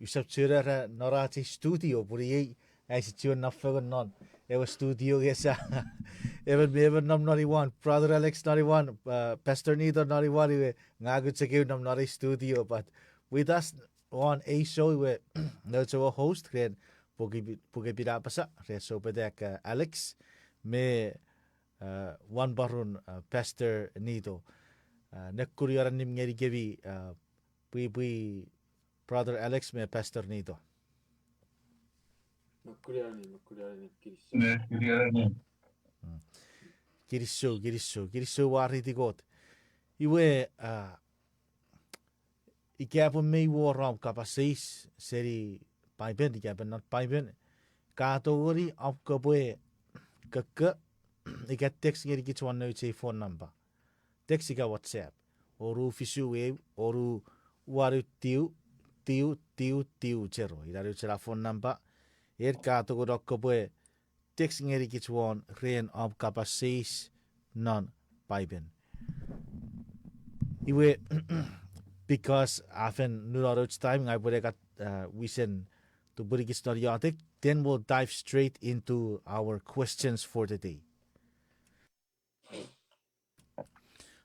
Usaptura norati studio puri ai si tune na fagon non. Ewa studio gesa. Even nam nori one. Brother Alex nori one. Pastor Nito nori one. Iwe ngagut sa nam nori studio. But with us on a show iwe no to a host kren pugi pirapasa re Soupetak Alex me one barun Pastor Nito. Nakuriyaran nim ngeri gebi pui Brother Alex me Pastor Nito. Makuriarani, Kiriso wari tigot. Iwe ikapun me woram kapasis seri paiben ikapun not paiben. Kategori apkabwe kaka ikat text ngeri kichwan no phone number. Text ika WhatsApp. Oru fisu we oru waru tiu chero. Iraru chera phone number. Kategori apkabwe text ngeri kichwan ren of kapasis non paiben. Iwe because often nuroch time I would got we send to Burigis Noriotic, then we'll dive straight into our questions for the day.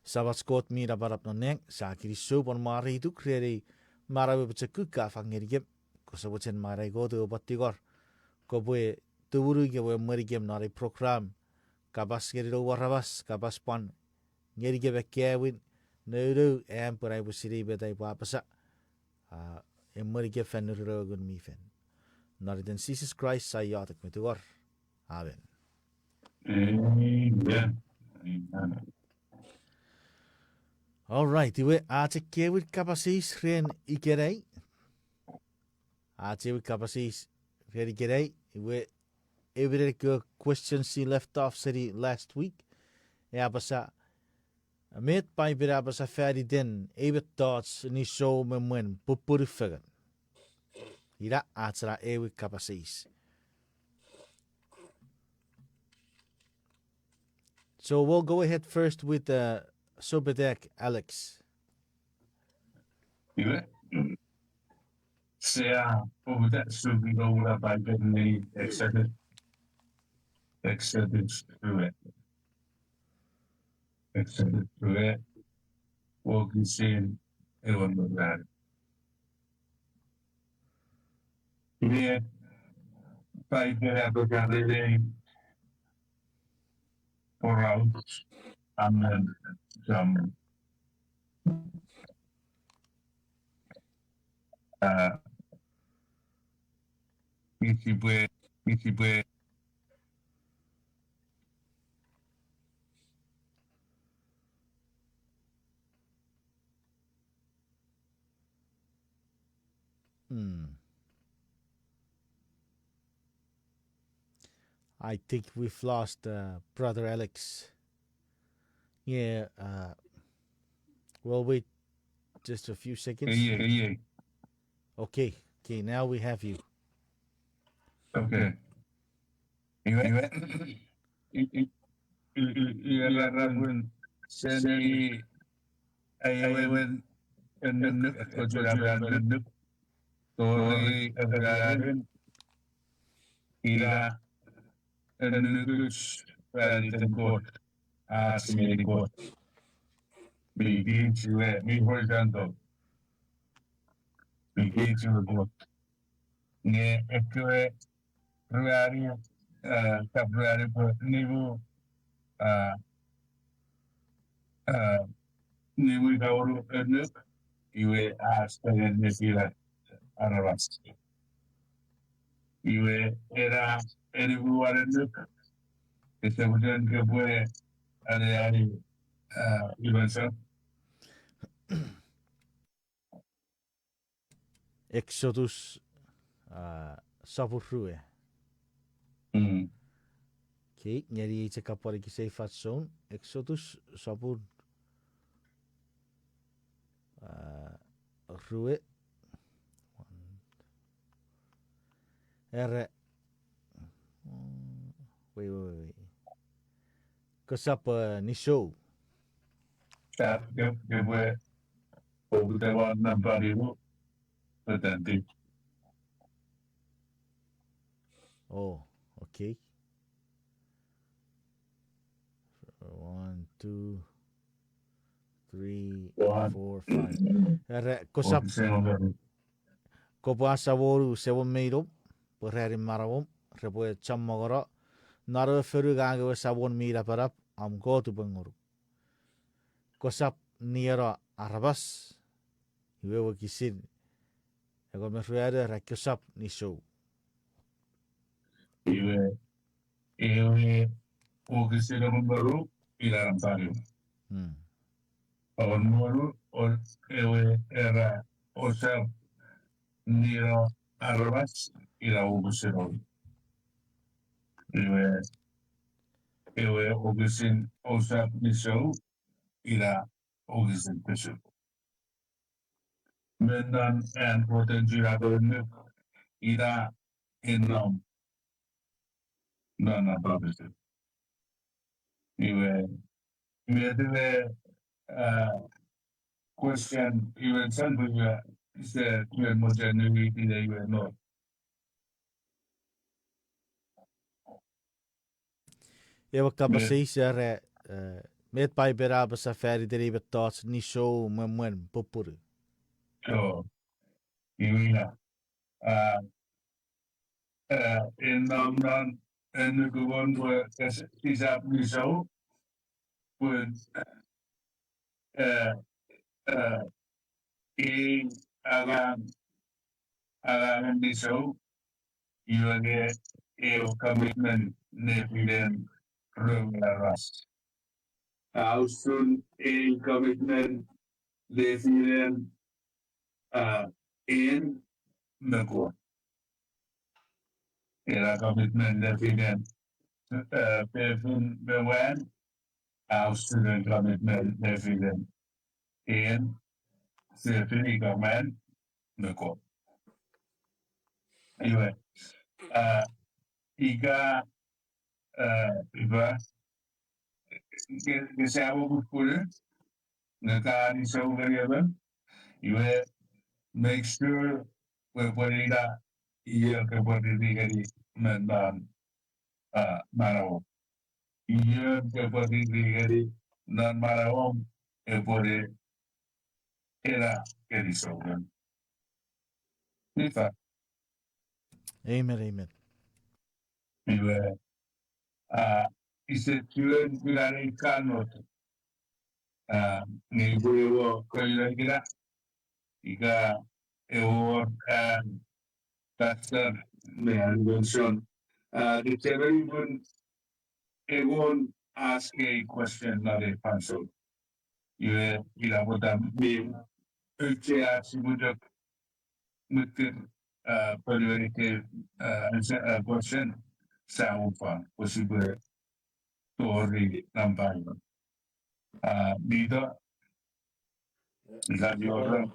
Sabat Scott mira barap no neng sakiri so bon mari tu kreri marawe beceku ka fangerigem ko sabochen marai go to batigor ko boe tuburu ge we merigem nari program kabas geri ro warabas kabas pan ngerige be kewin no am por I was siri betai papasa emerige fen rogun mi fen nari den Jesus Christ sayatak metuor amen. Amen. All right, iwe ate kewit kapasis ren ikerei. Ate wit kapasis ren ikerei. Iwe every questions she left off city last week. Abasa met by abasa ferdi den ebet thoughts nisou mwemwen pupunu figure. Ira atra ewit kapasis. So we'll go ahead first with Soupetak Alex. Iwe sea that subi go ula by getting excited through it. Walking sin ewan maglan. Iwe by get apaganding for out and then some epwe I think we've lost Brother Alex. Yeah, we'll wait just a few seconds. Yeah. Okay, now we have you. Okay. Iwe rabun seni aiwen nuk kojuraban nuk tori agarin ira nukuch palitan kot asmini kot begin to me horizontal begin to kot ne ekwe ruari kabruari po nivu nivu kauru nuk iwe aspelen nesila arabas iwe era nivu wale nuk kemudian kemudian ada ibansa Exodus sapurrue. Okay, nyari cakapori ki safe zone. Exodus sapur rue. Wait. Kasap nisou. Kemudian Obutawan namparimu petenti Oh, okay. 1, 2, 3, 4, 5. Kosap ko puasa woru sewa meiro. Perhari marawom. Repwe chomong naro feru gange sabon mira parap am go tu banguru. Kosap niero arabas. Iwe kisin. Ego meruere ra kosap nisou. Iwe ukisira mbaru ilaram tario. On moru on ewe era osap niro arabas ila ukisira. Iwe ukisin osap nisou ila ukisin pesu. Mendan en potensial adorno ila inom nana babisu. Iwe medile question even something is the modernity that you know. Ewa kapasis are met pai beraba sa feri deriva tots nisou mwemwen pupunu. So, you in non and the one where is up me so with in around me so you get a commitment nepidem rust. How soon a commitment nepidem in the court. Era commitment nepidem pevun bewen. How soon commitment nepidem in the government the court. Anyway, iga iba gesabo pupunu naka nisou variable. You make sure we put that year que puede digari mandan marawo. Year que puede digari nan marawo e puede era que nisou. Nifa. Amen, amen. You ise tuur gulare kanot. Ni buevo koyira iga ewor pastor me mention the even it won't ask a question not a answer. You what me uche sibudak mungkin priority answer question sa upa possible story nampak. Nito Nito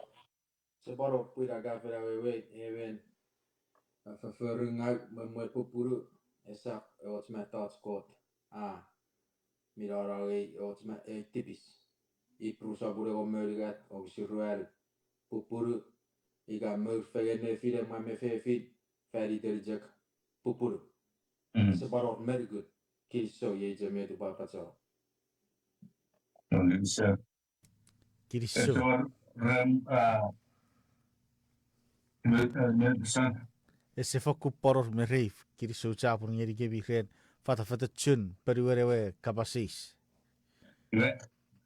Sebaro puira gafera wewe even förförungar med pupuru esak otsma tatskot miraragi otsma tipis I prusa bure go möjlighet och sirruel pupuru iga möjfegene fire mame fefit färdig deljek pupuru sebaro mergut kiso ye jeme du bakatso Kirisou. ram Ese foku poror me reif. Kirisou chapur ngeri gebi ren. Fata chun periwerewe kapasis.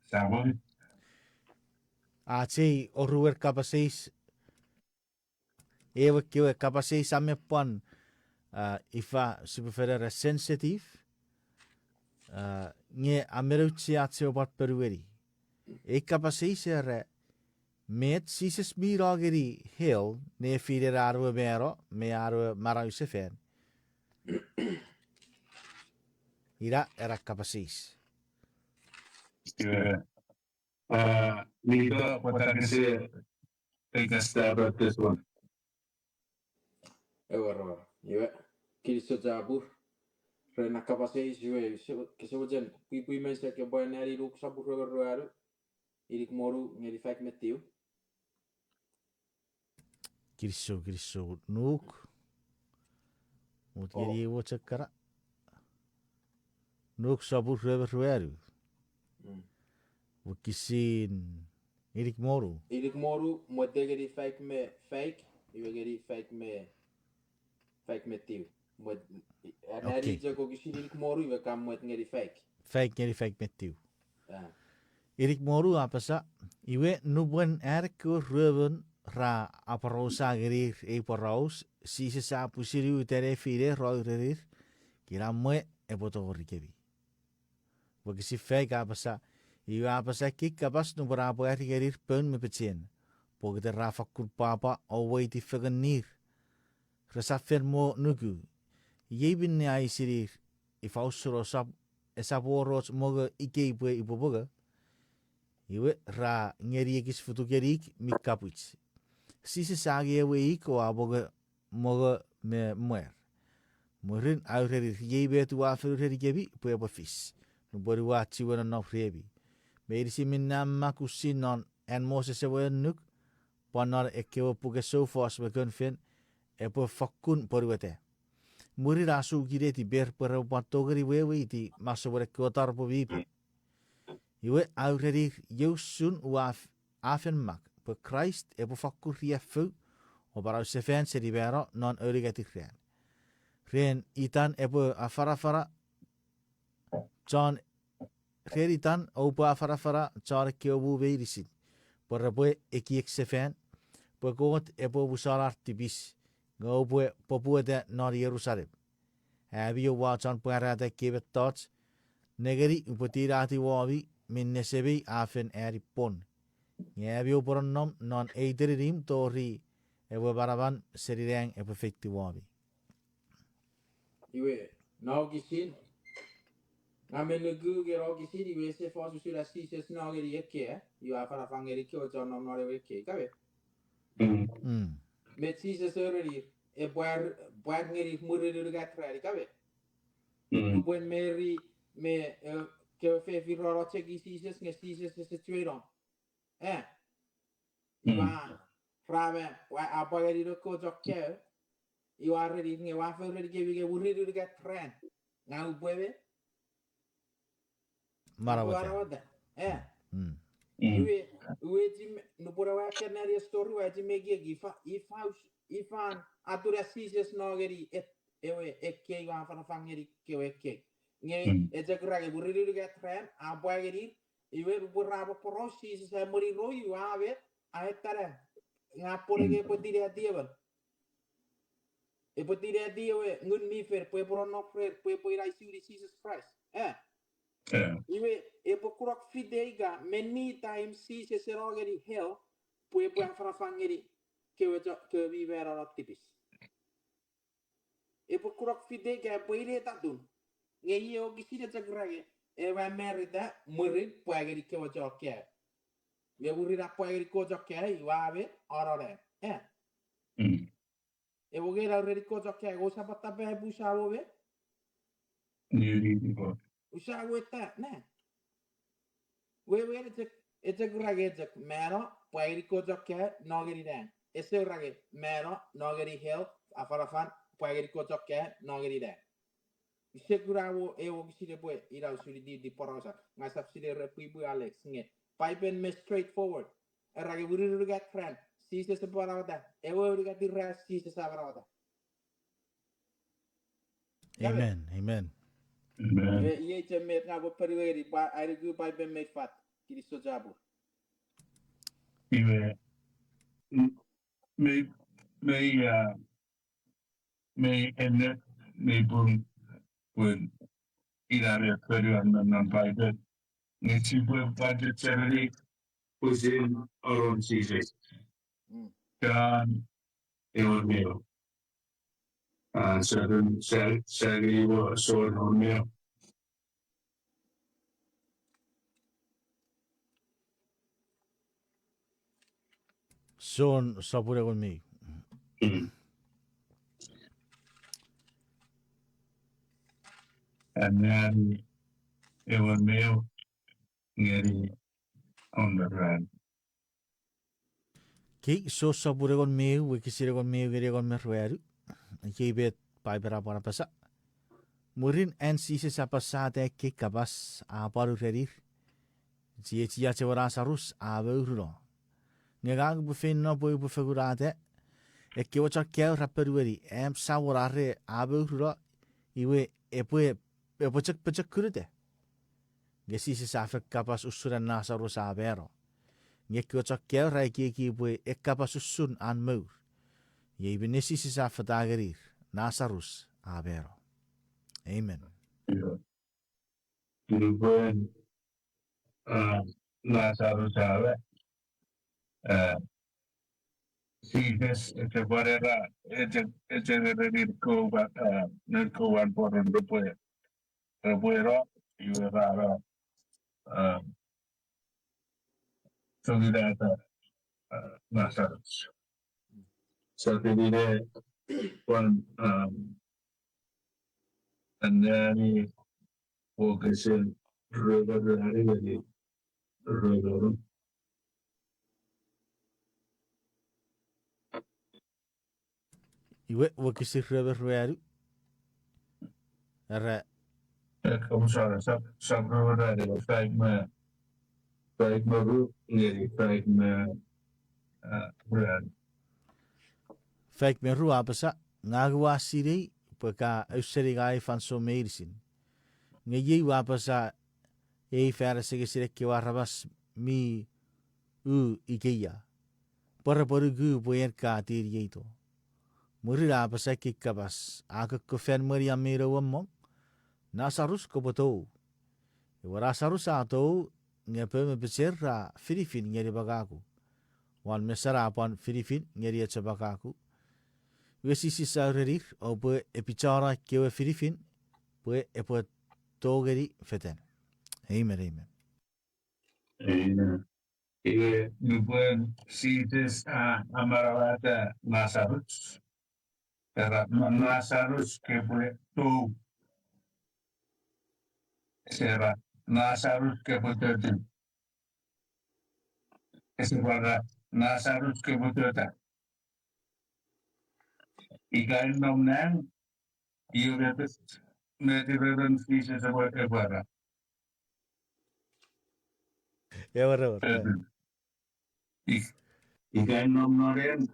Sabon Ache oruwer kapasis. Ewe kiwe kapasis ame pon ifa superferere sensitive. Nge amerutsi atse obat periweri. E kapasis ere met sises mirageri hill ne fire arwe mero me arwe marau sefen. Ira era kapasis. Nito, what I can say, take a stab at this one. Ewa iwe kiso jabur rena kapasei iwe kesojen pui mense ke boy neri ruk sabur roaru irik moru ngeri fak metiu Kirisou nuk. Mut geri wo cekara. Nuk sabur rweru. Wakisin irik moru. Irik moru, moet geri fake me fake. Iwe geri fake me tiu. Moet nari jago kisin irik moru iwe kam moet ngeri fake. Fake metiu. Irik moru apa sa? Iwe nubwen erko rwewen ra aparosa gerir e paraus si se sa pusiri utere fire roirerir kira mwe e poto rikebi. Wakisi fake apa sa? Iwe apa sa kik kapas nu berapa gerir pun me pecien. Pogete rafa papa o waiti feganir. Resa fermo nugu. Yebin ne ai sirir ifausuro sap esaporos moga epwe ipoboga. Iwe ra ngeri ekis futu gerik mikapuits. Sisi sagi ewe iko aboga moga me muer. Murin aurerir yebe tu aferir gebi pueba fis. Nubori wa chiwana no frebi. Meirisi minna makusinon en Moses ewe nuk. Panar ekewa puke so fast me gunfin. Epo fakun porwete. Muri rasu gireti ber per patogeri wewe iti masore kotar po vipi. Iwe aurerir jousun uaf afen mak. Per Christ epo fakkur riefu. O barau sefen se ribero non origatik ren. Ren itan epo afara Chon reritan opo afara char kiobu veirisit. Per repwe ekiek sefen. Per koot epo busalar tibis. Ngopwe popuete nor Jerusalem. Abio watchan parata kibet tots. Negeri upotirati wabi min nesebi afen eripon. Ngabio poronnom non eiterim tori ewe baraban serireng ewe fikti wabi. Iwe now kisin. Ngamenugu gero kisin iwe se fosu sila sises na geri eke. Iwe afara fangeri kyo Chon nom nore eke kabe. Met sises ereri. E buar ngeri muriru gatrari kabe. Buen meri me ke fe viroro cheki sises nge sises se tueron. Iwa frame wa apagari ro ko jokke. Iwa reri nge wa fe reri ke bige muriru gatran. Ngau puebe. Marawata. Iwe jim no pura wa kenari story wa jim megi ifan atura sises no geri ewe ekki wa fana fangeri ke ekki. Nge ejagrage muriru gatran apagari iwe burrabo porosi se muri roi wa ave aetara ngapore ke potire atieban. E potire atiewe ngun mi fer pue porono fer pue poira isuri Jesus Christ. Iwe e pokurok fideiga many times si se serogeri hell pue afra fangeri ke vivera rotipis. E pokurok fideiga poire tatun. Nge yo gisine jagrage e va merita murid puageri ke wajokke. Me urira puageri ko jokke iwa ave orore. E vogera uriri ko jokke go sapata be busavo be. Usavo eta ne. We it's a grage mero puageri ko jokke nogeri den. Ese rage mero nogeri hell afarafan puageri ko jokke nogeri den. Seguravo ewo gisire bue ira usuri di porosa ngasap sire repwe Alex nge pipen me straightforward erage uriru gat friend si se separawata ewo uriga di ras si se sabarawata. Amen. Ye chemet ngabo periweri pa arigu pipen me fat kiri sojabu. Iwe me enne me pun irare peruan non paide neci budget salary within our own season. Kan euro certain salary was so on me. Son sapure con me. And then it was mail getting on the ground. Ki so sapure con me, we kisire con me gere con me rueru. Ki bet pai pera para pasa. Murin en sisi sapasate ke kabas a paru rerir. Cia rus a beurro. Ngang bufin no boi bufegurate. E ke wacha keo raperueri sawarare a beurro. Iwe epwe pechak kurute. Nge sisi safek kapas usuran nasarus a bero. Nge ke wacha keo raiki bwe kapas usun an meur. Ye benesi sisa fatagarir nasarus a bero. Amen. Lupain Lazarus sabe sigues este barera este de Nirkovan por un repuero y rara solidata Lazarus. Satellite one and then focusing regularly. Iwe wakisir rebe rueru. Ara Como sabe verdade, fake me nele, fake me verdade. fake me rua pasa ngagwa siri peka useri gai fan so meirsin. Ngeyi wa pasa fera sire ke warabas mi ikeya. Para gu boyer ka tir yeito. Muri ra pasa kikabas aka kofen maria mero wamong. Nasarus ko botou. Warasarus ato ngepe me beser ra Filipin ngeri bagaku. Wan mesara upon Filipin ngeri bagaku. Wesisi sa rerir o pwe epichara kewe Filipin pwe epwe togeri feten. Amen, amen. Amen. Iwe nubuen sites amarawata Lazarus. Pero Lazarus que fue tú será Lazarus que fue tú. Ese para Lazarus que fue tú. Y caen nomnan y me deben fiches a para. Ever. Y caen nomnan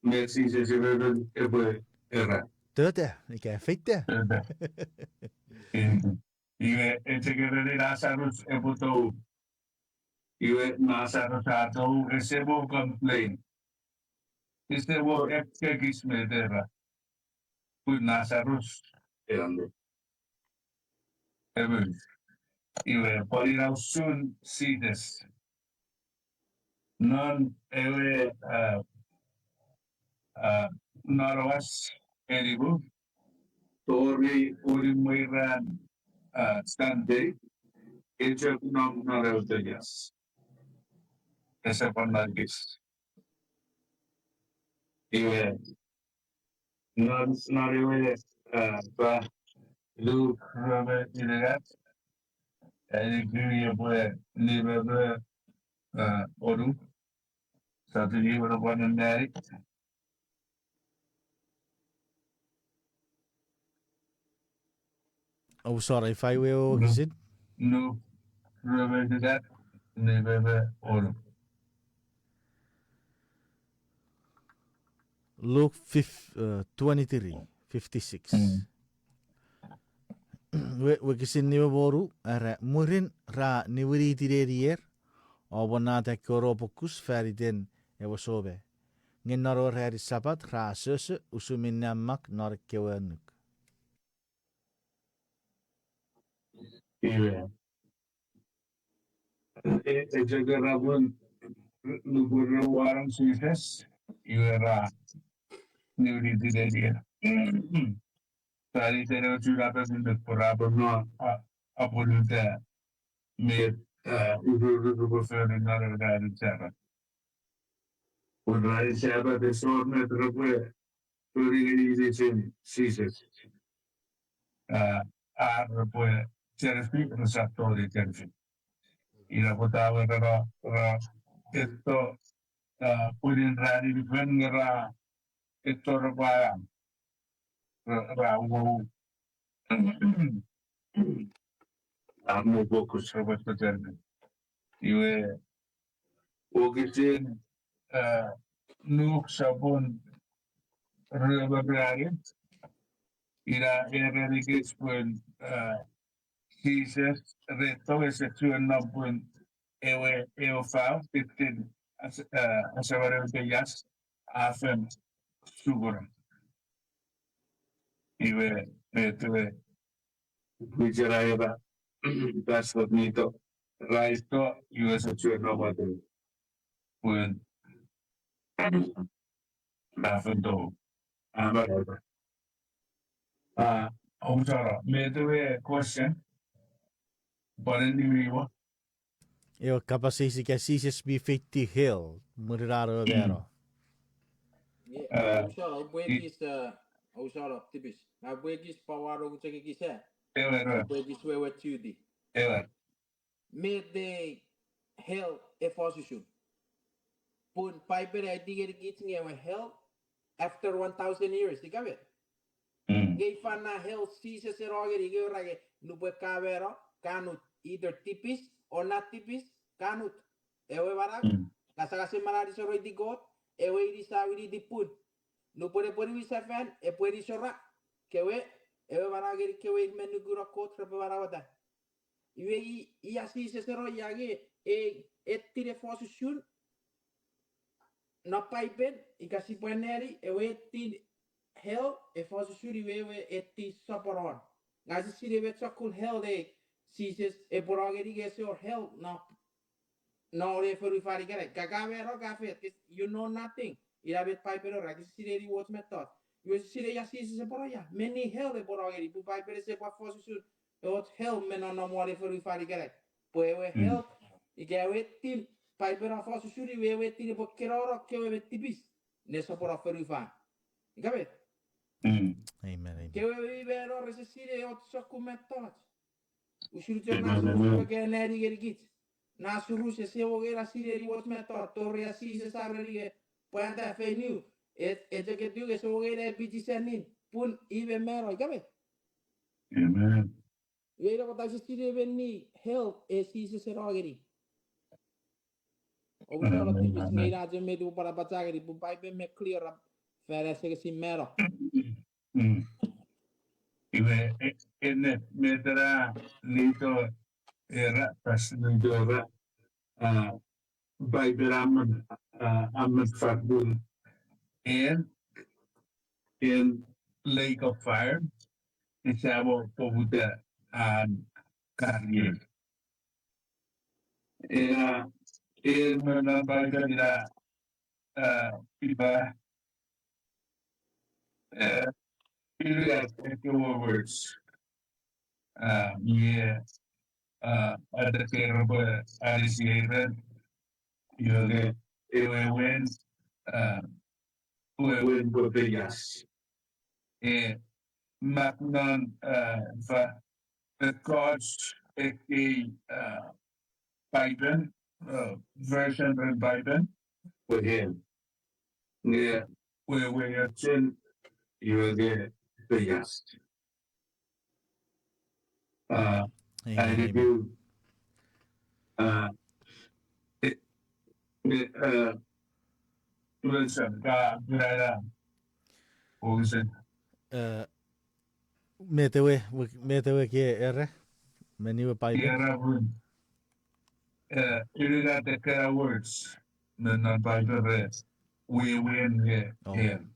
me fiches a para. Töte, ike fitte. Iwe etegere Lazarus ebuto. Iwe Lazarus ato recebo complain. Este wo ekegis medera. Put Lazarus erando. Ebu. Iwe polina sun sides. Non ewe noroas eribu. Tori urimwiran stande. Echa kunam narautegas. Esa panagis. Iwe non ewe pa lu rame ilegat. Ele puede libre oru. Satu libro bukan dari. Oh, sorry, if I will visit. No, rame ilegat. Libre oru. Luke 23, 56. We kisin niwe boru ara murin ra niwiri tirerier o bonata koro pokus feriden ewa sobe. Ngin naro rari sabat ra söse usuminna mak nor kewenuk. Iya. Jaga rabun lugur warang sukses. Iya niwiri tirerier. Tadi saya sudah berpindah perabot apa luda med udah för den cara. Och när det kärva det står med repwe för det sin sises. Repwe terapi reseptor terapi. Ira botava era esto pueden rari dipende era esto repaya. Rhowuniong amo fokus sama saja. Iwe ogisin nuk sabun rubber ira erigis pun Jesus reto ese tuan pun ewe fau titin asawara yas afen subur iwe betwe bicara eba passport nito raito iwe ese tuan pun afen do amanawa. Omsara, betwe question Parendivivo. Eu kapasisi ka sisis mi feiti hill. Muriraro vero. Usara buegis usara tipis. Na buegis pawaro kucek kisa. Ever, Buegis wewe tudi. ever. Me de hell e position. Pun piper I digger getting a hell after 1,000 years. Ikabe. Gay fan na hell season se roger ige rage no puede caber canut either tipis or not tipis canut ewe barak kasaga se marari so di got ewe di sawiri di pun no puede wisa fan e puede sora kewe ewe barak kewe menu gura kot repe barawata iwe i asi se ro yage e tire position no pipen ikasi pueneri ewe tire hell e fosse suri wewe etti saparon ngasi sire vet sakul hell de sises e borageri gese or hell no re feru fari gere kagawe ro gafe you know nothing ira vet piper ra gisi sire ri what method you sire ya sises e boraya many hell e borageri pu piper se pa fosse sur e ot hell meno no more feru fari gere puewe hell igawe til piper a fosse suri wewe til po keroro kewe tipis ne so por feru fari gabe Amen. que vivero resisire otso kumetot ushurjo nasu ke neri gergit nasu ruse se vogera sire ri wot metot torre asi se sabrige puenta feniu et que tu que se vogera bitisenin pun ibe mero gabe Amen. Vero ko tasi sire venni help e si se rogeri o usoro tipis ngira je medu para bacageri pu pai be me clear up fere se si mero Iwe ene metra Nito era pas Nito era by Beraman Ahmed Fakbul and in Lake of Fire Isabo Pobuda and Carrier. Era mana baga ila iba ila words yeah ada kerba ada siaran yoga ewen ewen botellas magnan va the coach eki Biden version of Biden with him yeah where you're chin yoga botellas I review Wilson ka grada Wilson Metewe ke erre. Meniwe pipe. era bun iriga the kara words na non Bible red we win him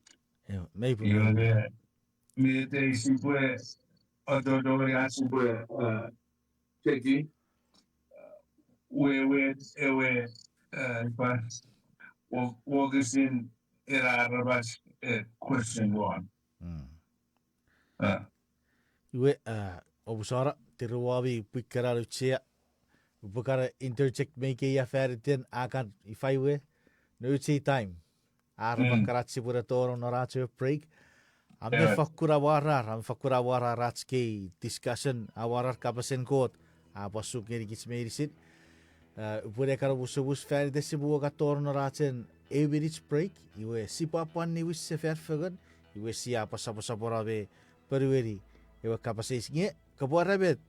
Maybe. you know me te simple ododo ya simple cheki we win ewe pas Augustine era rabas question one Iwe obusara tiruwabi pikara lucia. Bukara interject make ya ferritin akan ifaiwe. No time. Arba karatsi pura toro noracho break. Ame fakura warar ratski discussion awarar kapasen kot. Abasuk ngeri kits merisit. Pure karo busubus fer desibu ka toro norachen evirich break. Iwe sipapan ni wis se fer fagan. iwe siapa sabo-sabora be perweri ewe kapasis nge kabuarabet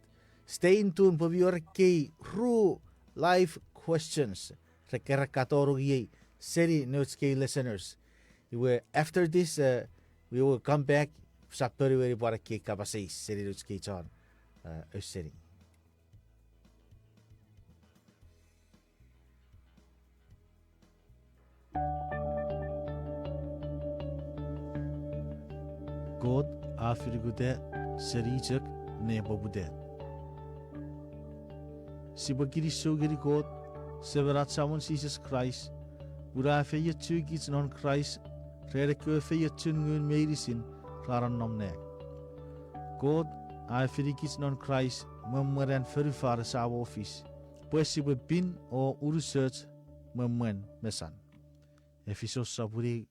stay in tune for your key ru live questions rekera katoro ye seri notes key listeners iwe after this we will come back sa perweri para key kapasis seri notes key Chon seri God afirigudet serijak nebabudet. Sibagiri sogiri God severat samun Jesus Christ ura feya tugits non Christ rereke feya tungun medicine raran nomnek. God afirigits non Christ memeren verifare sa office. Pues sibe bin o research memwen mesan. Efesos saburi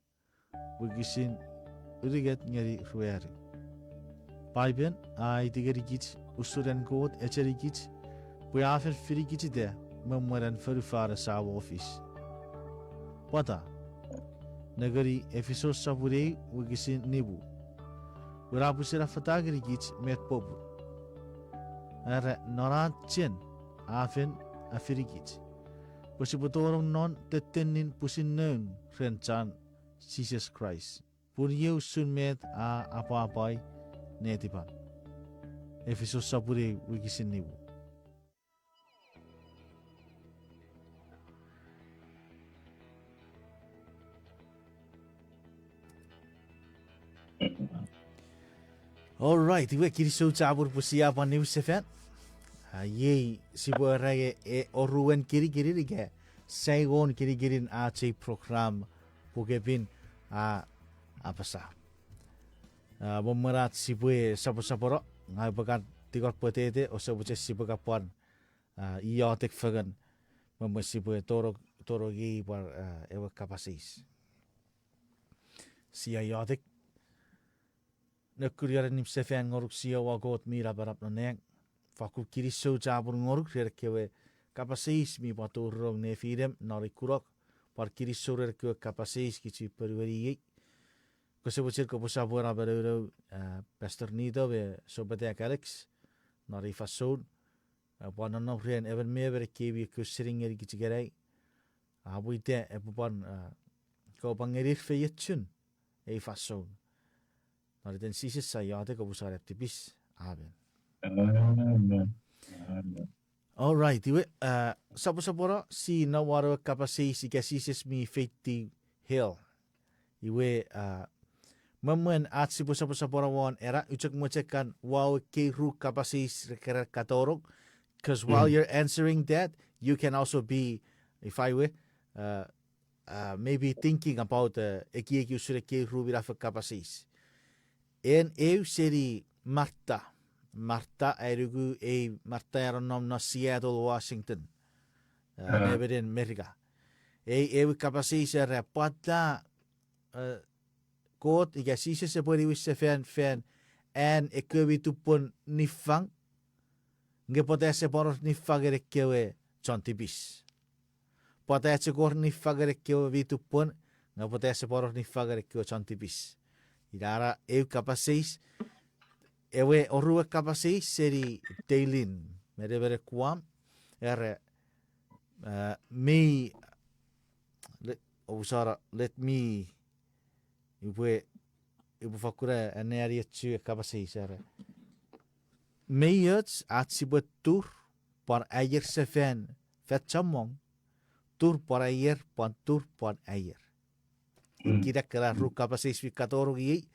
begisin uriget ngeri rueri. Paiben ai digeri git usuren God echeri git buafer firi git de memeren verifare sa office. Pata negeri Efesos saburi begisin nibu. Urabu sera fatageri git met pobu. Are norat chen afen afiri git. Posibutorong non tetenin pusin nun renchan Jesus Christ. Puriu sun met a apa-apai netipan. Efesos sapuri wikisin nibu. Alright, iwe kiri so cabur pusia apa nibu sefen. Ye sibu rage oruen kiri rige. Saigon kiri a cei program pukepin apa sa. Memerat sibue sapo-saporo ngai bagan tikor potete o sabuche sibuka pon iotek fagan memesibue toro gi par ewa kapasis. Sia iotek nekuriara nim sefen ngoruk sia wagot mira barap noneng fakul kiri so cabur ngoruk rekewe kapasis mi paturong ne firem nori kurok par kiri so rekewe kapasis kici perweri Kusebuchir ko pusabura bereu Pastor Nito be Soupetak Alex nari fasod ponono rien even meber kebi kusringeri kichigerai abuite epupon ko pangerir feyetchun fasod nari den sisis sayate ko pusar tipis aben. All right, iwe sabura si nawaro kapasi si kasisis mi feti hill iwe Memwen at si pusa-pusa era ucak mucekan wow ke ru kapasis rekerer katorog because while you're answering that you can also be if I were maybe thinking about eki usure ke ru birafa kapasis en seri Marta erugu Marta eronom na Seattle Washington neberin Amerika kapasis era pata God iga sise se pwede wisse fan en ekewi tupon nifang nge potese poros nifagere kewe Chon tipis potese kor nifagere kewe vitupon nge potese poros nifagere kewe Chon tipis idara kapasis ewe orue kapasis seri teilin merebere kuam ere me let me ibu fakura aneri tsu kapasi sara meyets at sibetur par aier sefen fet chomong tur par aier kira kira ru kapasi swikatoro gi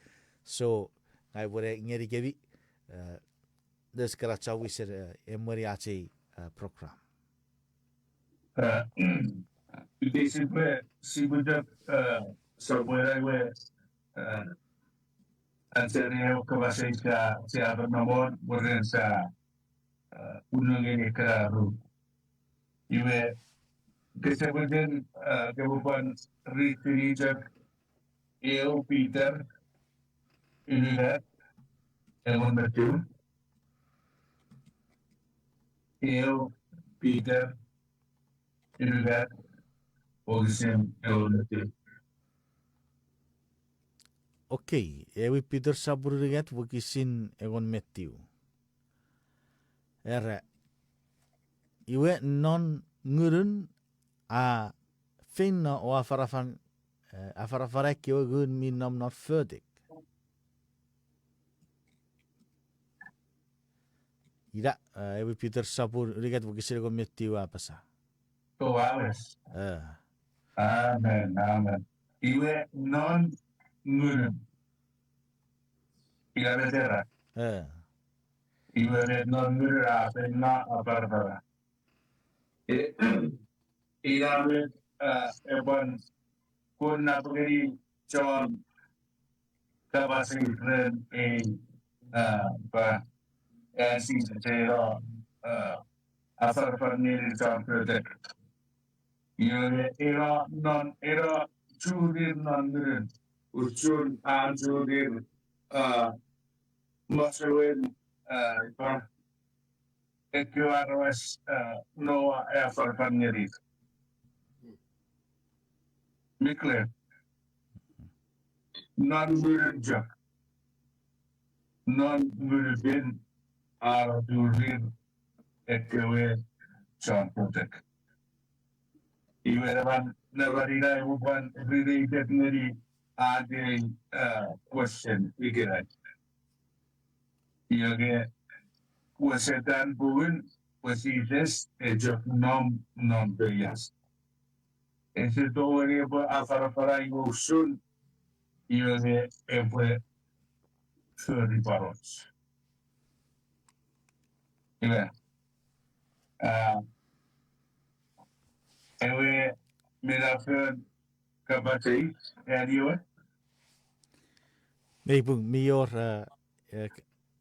so ngai bore ngeri gebi des kara chawiser emori achi program Basically, si budak somewhere where anserio kabasa sa abernamon boren sa unang ini keraru. Iwe kesebutan kebupan rijak Peter ini lihat yang betul Peter ini lihat posisi yang betul. okay, ewi Peter saburigat wakisin egon metiu. Era iwe non ngurun a finna o afarafarek iwe gun minom not födik. Ida, ewi Peter saburigat wakisin egon metiu apa sa? Toales. Eh, Amen, amen. Iwe non ngurun. Ila betera. Iwe non ngurun a penna a barbara. Ila bet ebon kunna pagari Chon kabasing ren ba si tero afar ni Chon Soupetak. Iwe era chudir non ngurun. Uchun an chudir mwemwen equivalent no effort panyerit. Mikle non-murder non-murder are during epwe Soupetak. Even never one related very question we get. You get was it done pwun was this a job non bias. Is it already about afara emotion? You get every 30 parrots. Yeah. Ewe mirafön kabati anyway. Meibung mior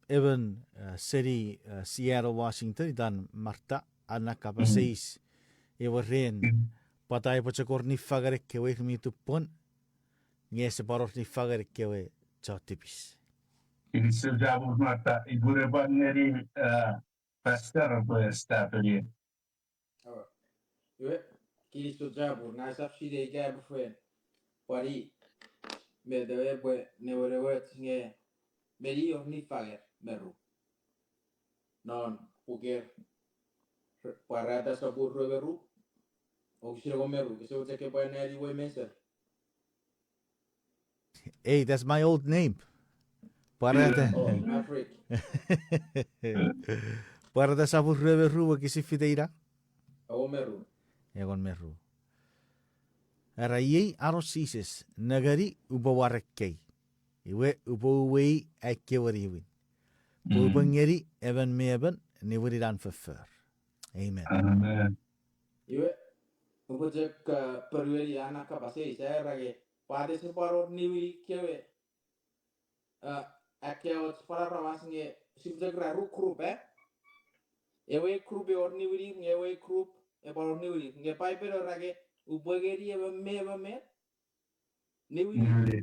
even city Seattle, Washington dan Marta anak apa seis ewa ren patay pa cakor ni fagarek kewe mi tupon ngese paror ni fagarek kewe chotipis. Ini sudah mata ibu reban dari pastor berstafeli. Iwe Kilisto jabu na safshide jabu fwen. Pari me dewe bwe ne wet nge meri of ni fager meru. Non puger parata sabur reveru. Okshiro meru kiso teke bwe neri we mesa. Hey, that's my old name. Parada. Oh, Maverick. Parada sabur reveru kisi fideira. Awo meru. Egon meru. Arayei arosises nagari ubawarekkei. Iwe ubawei akkewariwin. Bubangeri even meben niwiridan förför. Amen. Amen. Iwe ubajek perweri anak kapase saya rage pada separuh niwi kewe akewat para rawas nge sibjek raru krup ewe krup or niwiri ngewe krup paruh niwiri nge pai pero rage ubageri ebe me niwiri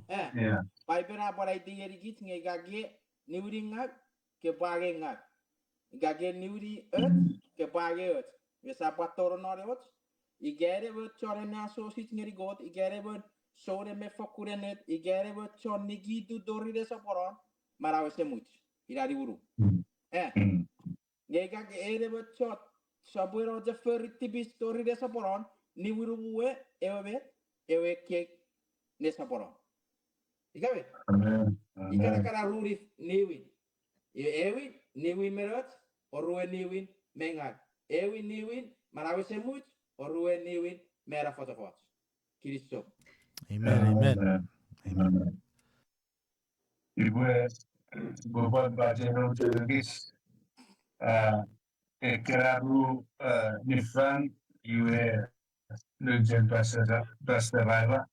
pai pero para itu yeri git nge gage niwiri ngak ke page ngak gage niwiri ke page Vesa pator norot igere vot chore na so sit ngeri got igere vot sore me fokurenet igere vot chon nikitu dorire saporon marawe semut irari uru ngega ke ere vot chot saburo je fertibis dorire saporon ni uru we ewe ke ne saporon igabe igara kara ruri niwi ewi niwi merot orwe niwi mengat ewi niwin marawe semut orwe niwin mera fotofot. Kristo. Amen. Ibu buat baca notis kerabu nifan iwe nujen pasarala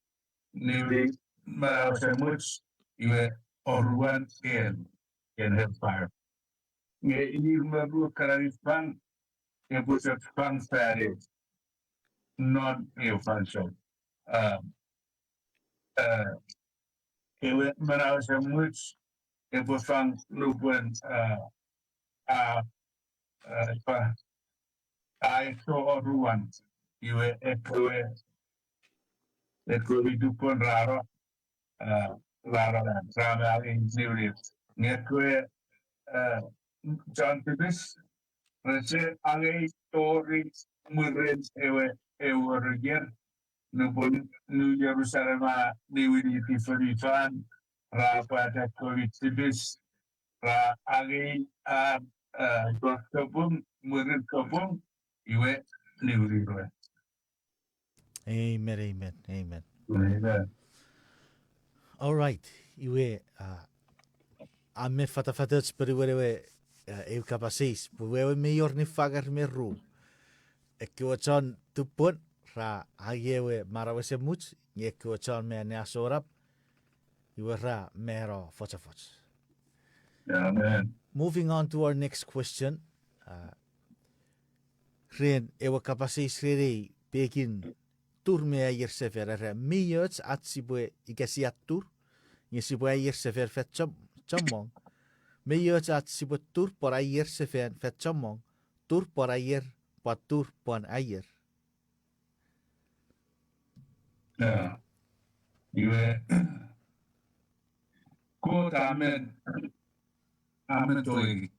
niwi marawe semut iwe orwan in hellfire. Ini baru kerana yang pusat fun fare not a function. Ewe maraw sa much epo fang lupuan pa ay so oruan iwe epwe dupon raro rara rama in niwinir ngekwe John Tibis rese angei tori muren ewe regier nubun nu Jerusalem niwinir tifurifan pada COVID Tibis ra angei kabung muren kabung iwe niwinir. Amen, amen, amen. Amen. All right, iwe ame fatafatets periwerewe eu kapasis, puwewe mayor ni fagar meru. Ekiwa Chon tupun ra agiewe marawese much, ekiwa Chon me ne asorap, iwe ra mero fochafoch. Amen. Moving on to our next question. Ren ewa kapasis rere pekin tur me aier sefer re miyot at sibwe ikasiat tur, ni sibwe aier sefer fet chomong. Miyot at sibwe tur por aier sefer fet chomong, tur por aier pa tur pon aier. Yeah. Iwe ko tamen amen toy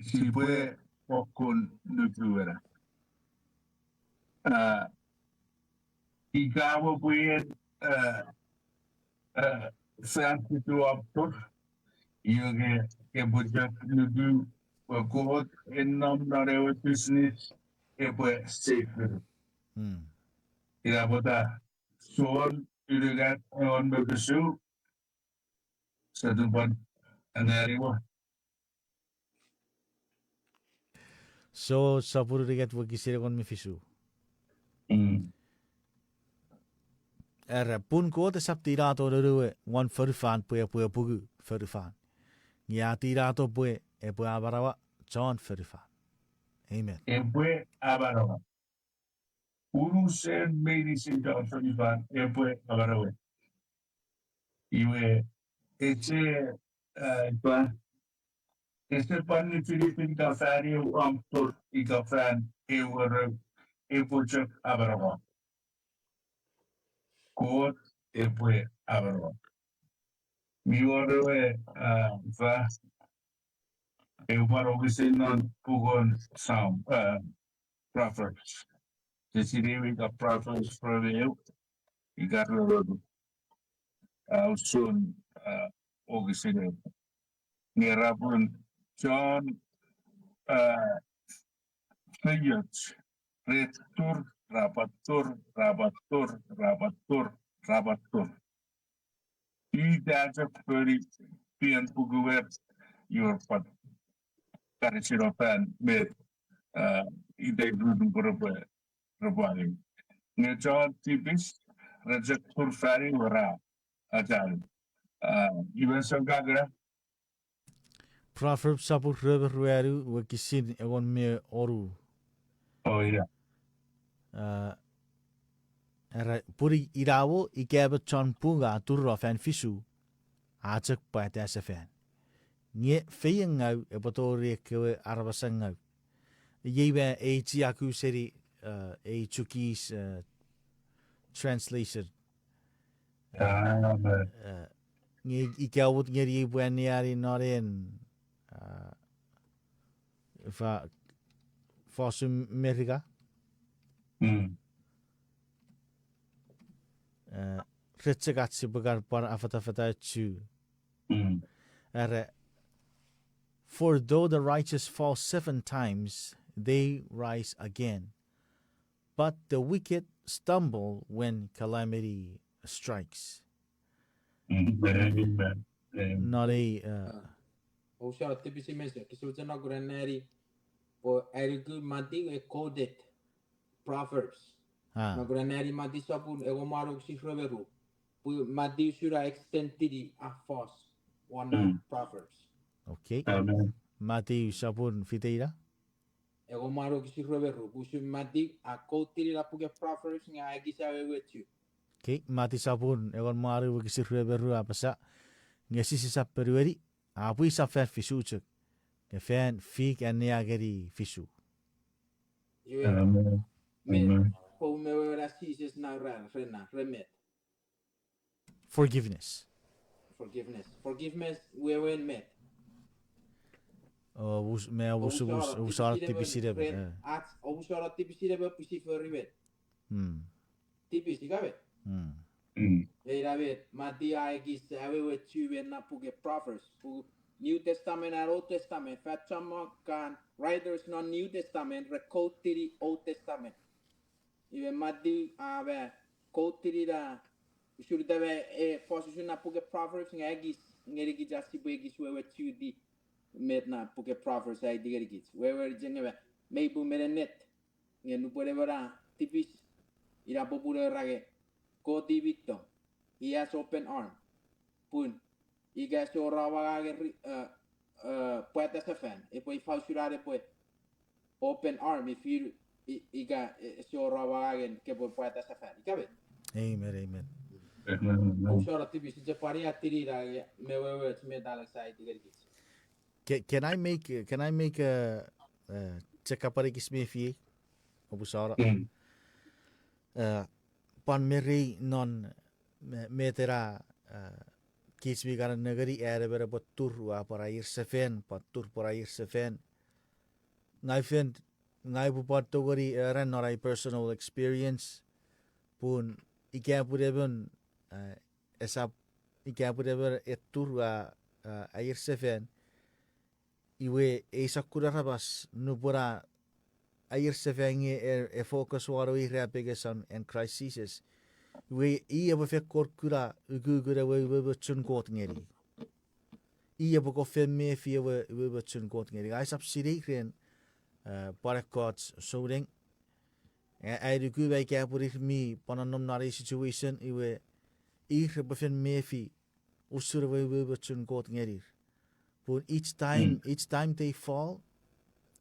si puede pokon nukuera. Ikaw puede santi tu aptor yung ke bujak nuku ko en nom na rewa business e puede safe. Ila bota soon iligat on bebesu sa tuban anariwa. So sapuru rigat wakisire kon mi fisu. Pun ko te sap tirato rurue wan furfan pue pugu furfan. Nia tirato pue e pue abarawa Chon furfan. Amen. Epwe abarawa. Urusen medicine John 25 epwe abarawa. Iwe ese pan ni Filipin kafani amtor ikafan ewer epochak abarawa. Kot epwe abarawa. Miwarewe va ewarogisenon pugon sound Proverbs. Desiriwe ka Proverbs preveu igarro soon ogisine. Nirapun John Fayot Retur Rabatur Rabatur Rabatur Rabatur. That's a very pian puguer your part. Karisiropan med ide grudun berubah. Ngejon tipis rejekur fari ora ajar. Even so gagra. Proverbs sapur rubber rueru wakisin egon me oru. Oh yeah. Puri irawo ikebe Chon punga turro fan fisu. Ajak pa ta fan. Nye feyengau e botori ke arabasangau. Yeba e tiaku seri e chukis translation. Nye ikawut ngeri buaniari noren fa fosum merika. Retsegatsi begar par afata chu. For though the righteous fall 7 times, they rise again. But the wicked stumble when calamity strikes. Not a Osha tipisi mesa kisutana granari o erigu mati e coded Proverbs. Na granari mati sapun ego maro si roveru. Pu mati sura extendidi a fos one Proverbs. okay. Mati sapun fiteira. Ego maro si roveru. Busu mati a kotiri la puke Proverbs nga agisa with you. Okay, mati sapun egon maro kisi roveru apasa. Ngesi sisa perueri. Apu isa fan fisu chuk. Ke fan fig and neageri fisu. Po me rasises na ran rena remet. Forgiveness. Forgiveness mwemwen met. Me usara tipisire be. Usara tipisire be pisi ferriwet. Tipis ikabe. Era bet mati aegis awe chuwe na puge prophets pu New Testament and Old Testament. Fat kan writers non New Testament recotiri Old Testament. Iwe mati awe kotiri da should deve position na puge prophets ngegis ngerigi jasi begis wewe chudi met na puge prophets ai digerigis wewe jengebe meibu merenet ngenu puede vera tipis ira popure rage koti victor. He has open arm. Pun. Iga so rawa puede ser fan. E poi fa uscire poi open arm if you iga so rawa che poi puede ser fan. Ikabe. Amen. Usara tipi si pari atiri ra me wewe me dala sai digergis. Can I make a check up parikis me fi obusara. Pan meri non metera kich mi gara negeri ere bere tur wa para ir sefen tur para ir sefen ngai bu pat togori ere not a personal experience pun ika pudeben esa ika pudeben tur wa air sefen iwe esakura rabas nupura air sefen e focus waro i reapeges on Christ Jesus. We ia fe korkura ugugura we chun kot ngeri ia bo fe me fi we chun kot ngeri ai sap siri kren parakots souding ai du ku we ka puri mi pananom nari situation iwe bo fe me fi usur we chun kot ngeri but each time they fall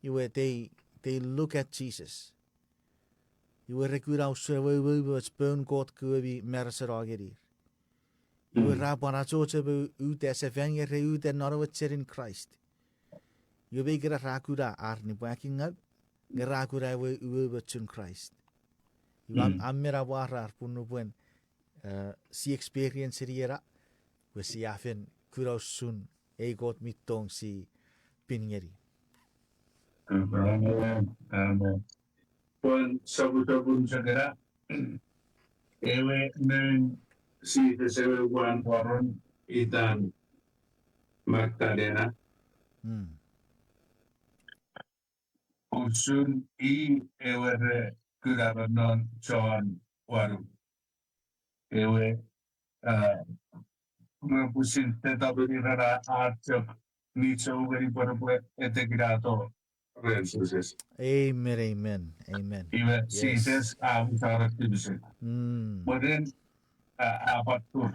iwe they look at Jesus. Iwe rekura usura we spun kot kubi merserageri. Iwe rabana choche be ut SFN ye reut en norwetcher in Christ. Iwe gira rakura arni backing up. Gerakura we chun Christ. Iwe amera warar punu buen si experience riera. We si afen kura sun e got mitong si pingeri. Amen. Pun sabun segera ewe men si tesewe wan waron itan Magdalena usun I ewe re kurabanon Chon waru ewe mepusin tetabiri rara archok nisou gari parapue etegrato rensuses. Amen. Iwe si tes abusarat tibise. Kemudian apa tuur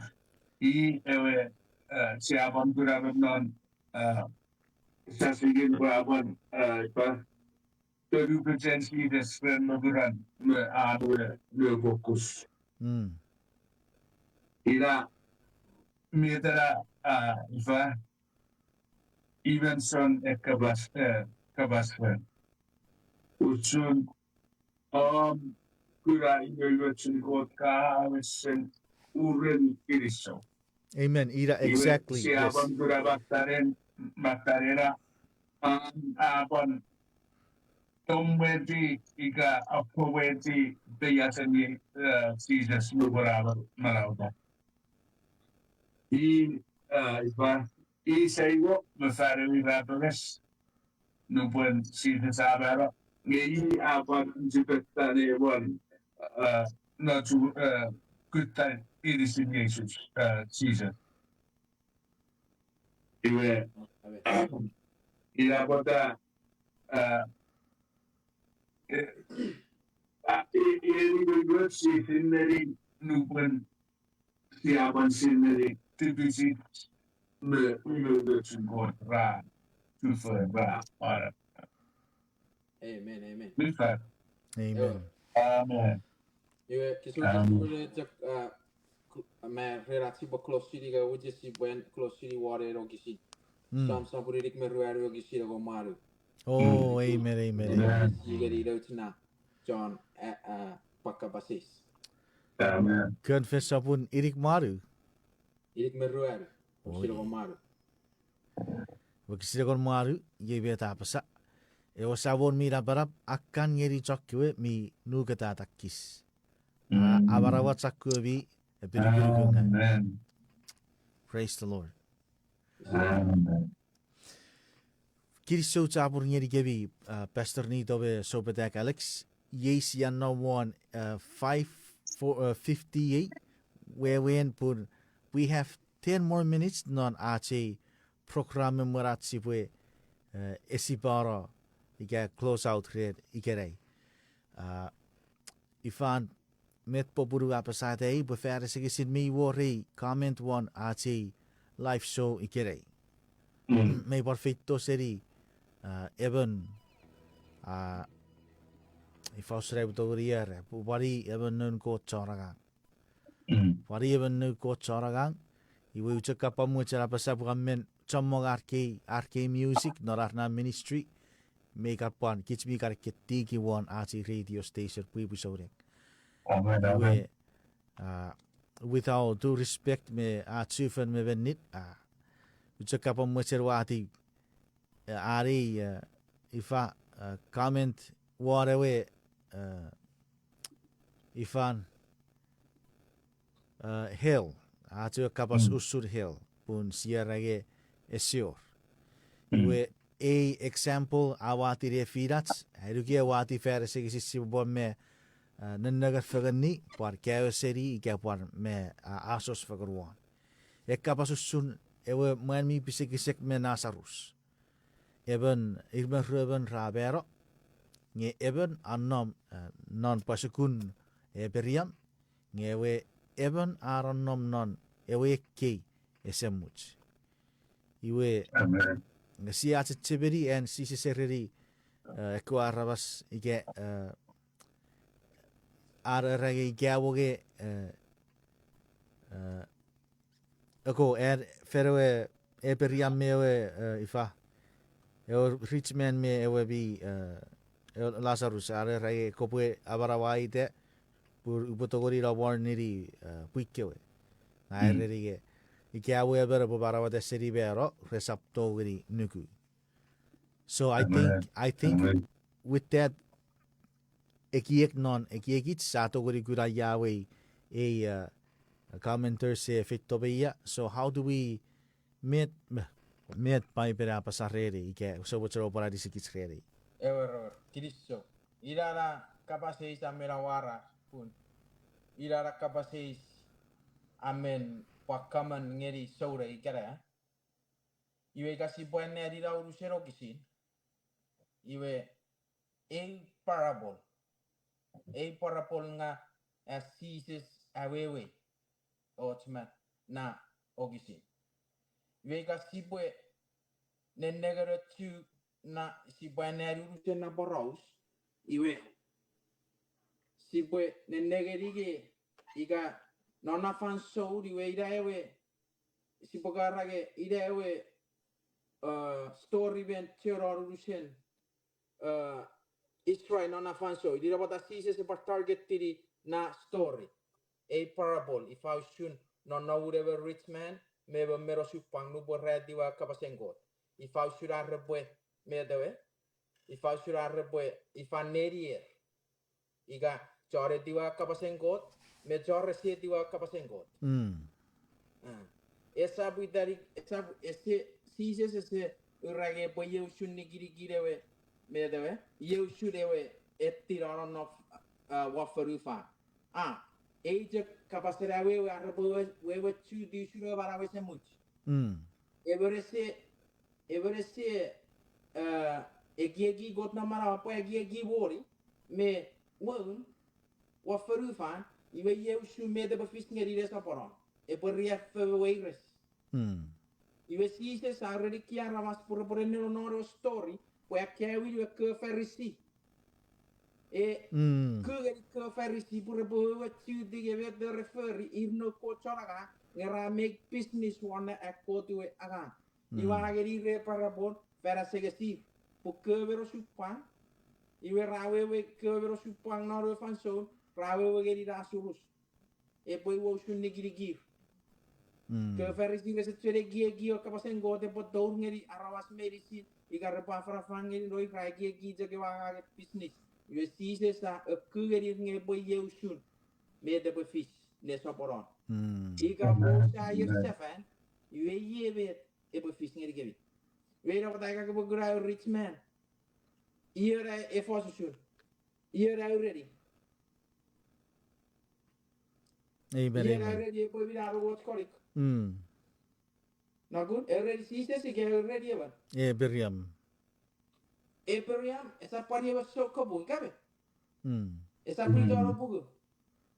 I ewe siapaan kurabanon sasigin kuraban apa terupsensi desren noguran me awe me fokus. Ira metera apa even son kabasren usun kura iwe chukot kawesen uren iriso. Amen. Ira exactly. Siapaan kurabataren Magdalena apon tomweti ika apoweti beyaseni Jesus nubaraba marauda. I saigo mefare rapeles nupuen Jesus abara ngei apon jipetane one not to good time irisin Jesus Jesus. Iwe ila bota ini si sendiri nupun siapan sendiri tipisi me sungkot ra tufer ra para. Amen. Bisa. Amen. Amen. Iwe kisuji jak me relasi bo close city ga uji si buen close city water ro kisi. Sam puririk me ruero kisi ro maru. Oh, amen. Sigeri ro tina John pakabasis. Amen. Confess pun irik maru. Irik me ruero. Sila ko maru. Wakisira kon maru ye beta pasa. E o savon mi rabarap akan ngeri chokwe mi nugata takis. Abarawa chakwe bi birigunga. Amen. Praise the Lord. Amen. Kirisou chapur ngeri gebi Pastor Nito be Soupetak Alex. Yes yan no one 5:58 where we have 10 more minutes non ache program muratsi pwe esibara ika close out red ikerei. Ifan met popuru apasate befere sigisin mi wori comment one ache live show ikerei. May perfecto seri even if I was able to rear, Wari even known go choragang. Wari even knew go choragang. You will check up on which Rapasabramen, Chomong arke music, Norarna ministry, make up one, kich me got tiki one arty radio station, we was showing. With all due respect, me chief and me venit, you check up on which Wati Ari if I comment what away. Ifan hill atu kapas usur hill pun siarage esior we a example awati refirats haruki awati fer sigisi bon me nannagar fagani par kayo seri ka par me asos fagarwan e kapas usun ewe man mi pisikisek me nasarus even irben rabero nge even anom non pasukun beriam ngewe even aronom non ewe ke esemuch iwe ngasi atchibiri and sisi sereri ekwarabas ige ararage gawoge ako ferwe beriam mewe ifa rich man me ewe bi Lazarus are rai kopue abarawai te pur upotogori la warniri puikewe na rige ikawe ever barawa de seri bero resapto giri nuku. So I think with that ekiek sato gori gura yawe a commenter se fitobeya. So how do we met pai pera pasarere ike so botro para disikitsrere. Ewer, Cristo. Irara kapasis amelawara pun. Irara kapasis amen wakaman ngeri sore ikara. Iwe kasi buene rira urusero kisin. Iwe parable nga asises awewe otman na ogisin. Iwe kasi bue nenegara tu na si buene urusero na boraus. Iwe si bue nenegerige iga nona fan so iwe ira ewe si bogarage ira ewe story ben terror urushen Israel nona fan so ira bata sise se par target tiri na story a parable if I shun nona whatever rich man meba mero supang no borre diwa kapasengot if I should arrebwe medewe if I should arrebwe if I nerier iga chore diwa kapasengot me chore se diwa kapasengot esa buidari esa ese sise se urage po yeu shunni giri girewe medewe yeu shurewe ettirano no wafarufa eje kapasera we arbo we chu di shuro barawe se much everese egiegi got na mara po egiegi wori me won wafarufa iwe yeu shu mede bafis ngeri resa poron e por rief weires iwe si se sarri kia ramas por nero noro story po akewi we ke ferisi e ke ferisi por we chu dige we de referi irno ko choraga ngera make business one akko tu aga iwa geri re parabon fera segesi po ke vero supan iwe rawe we ke vero supang noro fanso rawe we geri rasurus e poi wo shun nigiri gir Ke verisi ke setuere gie kapasen gote pot daur ngeri arawas medicine ika repa frafang ngeri roi kai gie jake wanga business yue sise sa ngeri nge boy yeusun me de fish ne soporon ika bo sa yer sefen yue yebe e fish ngeri gebi we na patay ka bo gra rich man here e fosun here already Amen. here Amen. already e boy bina ro kolik Mm. na good already sise se ke already evan Biriam. Abraham esa pari wa so kobu gabe Mm. esa pri jaro bugu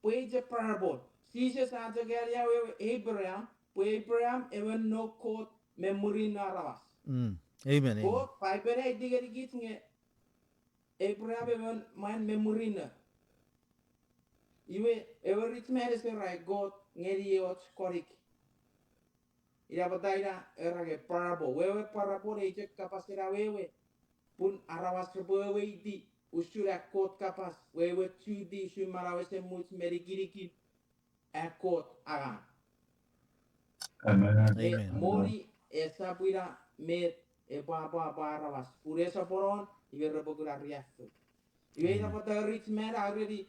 pwe je parabol si se sa je galia we Abraham pwe Abraham even no code memory na rawas Mm. Amen. Amen. ko pai bere digeri gitnge Abraham even man memory na iwe ever rich man is right god ngeri ot korik ira bataira erage parabol wewe parabol eje kapasira wewe pun arawas kebewe di usura kot kapas wewe tudi su marawese much merigiriki akot agan me mori esa puira me e ba arawas puresa poron ibe rebogura riafu ibe na pata rich man already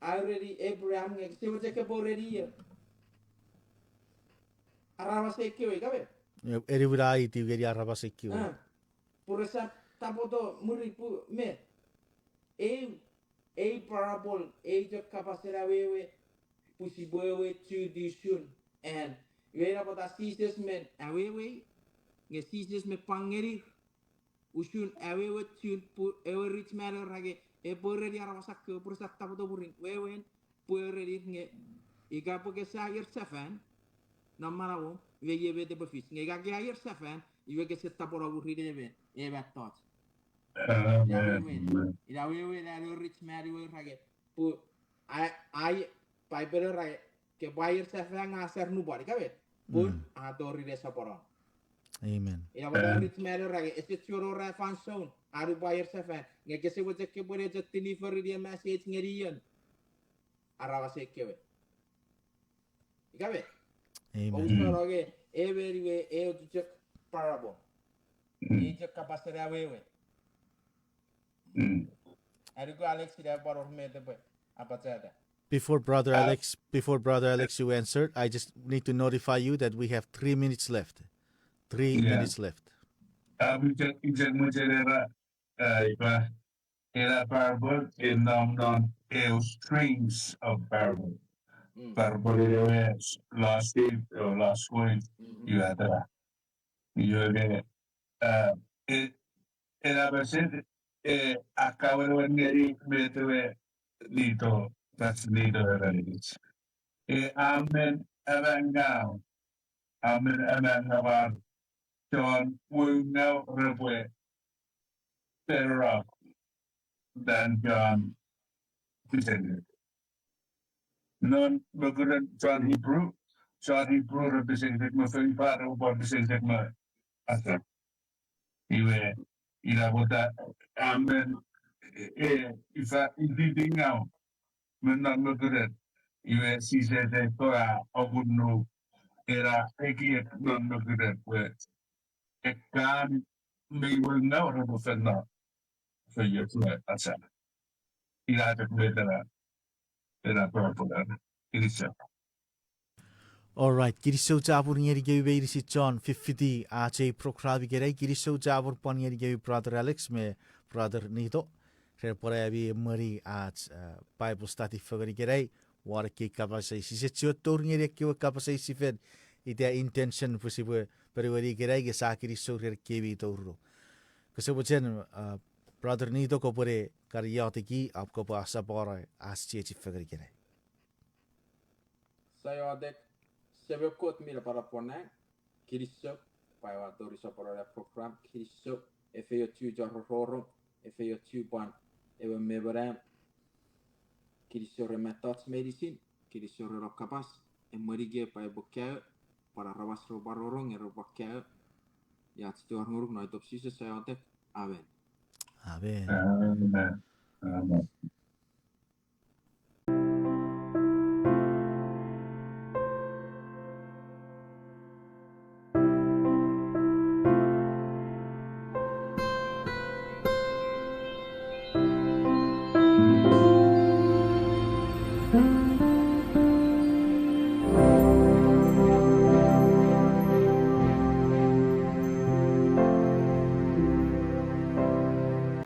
Abraham nge se wache ke boreri arawas ekewe gabe Eri wirai ti geri arabasekio. puresa tapoto muri pu me e parabol e je kapasera wewe pusi bowe tu disun and wera pota sises men awewe nge sises me pangeri usun awewe tu pu ewe rich man rage e borre di ara wasak puresa tapoto burin wewe borre di nge iga poke sayer safan namarawo we yebe de bafis nge ga gayer safan iwe ke setta pora burri de be e batot ila wewe na lo rich mari we rage pu ai pai pero rage ke bayer sa fa ngasar nu bari kabe pun adori de saporon Amen. ila wala rich mari rage este choro ra fan sound aru bayer sa fa nge ke se wote ke bore je deliver dia message ngerian arawa se kewe ikabe o choro ge every we e o je parable e je kapasera wewe Arigo Alex ida boror me de apachada. Before Brother Alex, you answered, I just need to notify you that we have 3 minutes left. 3 minutes left. Era parable in non strings of parable. Parable is last day or last point. You had era presente acabo de venir mettere Nito, that's Nito Release. Amen, amanawa, amen, amanawa, Chon, mwemwen, repwe, better off than John descended. Non begunan John Hebrew represented my family father, but represented my asap. Iwe, ilabota, amen, ifa, indiding now. Menang begunan, iwe, si sese toa, pupunu, era, eki, non begunan, we, ekan, may will know how to fend up for your foot, asap. Ilatak better, era popular. It is so. All right, Kirisou Jabur ngeri gewi beiri si John 50 ache prokrabi gerai Kirisou Jabur pon ngeri gewi brother Alex me brother Nito. Re pore abi mari ach Bible study fagari gerai war ki kapasai si se tur ngeri ki kapasai si fed ite intention pusibu periwari gerai ge sa Kirisou re kewi toru. Kesebu chen brother Nito ko pore kariyati ki apko pa sapora as chechi fagari gerai. Saya adek sebekot mila para ponang kirisok paiwa tori sapora program kirisok efeyo tu jarroro efeyo tu ban ewe meberam kirisok rematats medicine kirisok rokapas emerige pai bokya para rawas robarorong ero bokya ya tuar nguruk na itopsi saya adek amen Amen. Amen. Amen.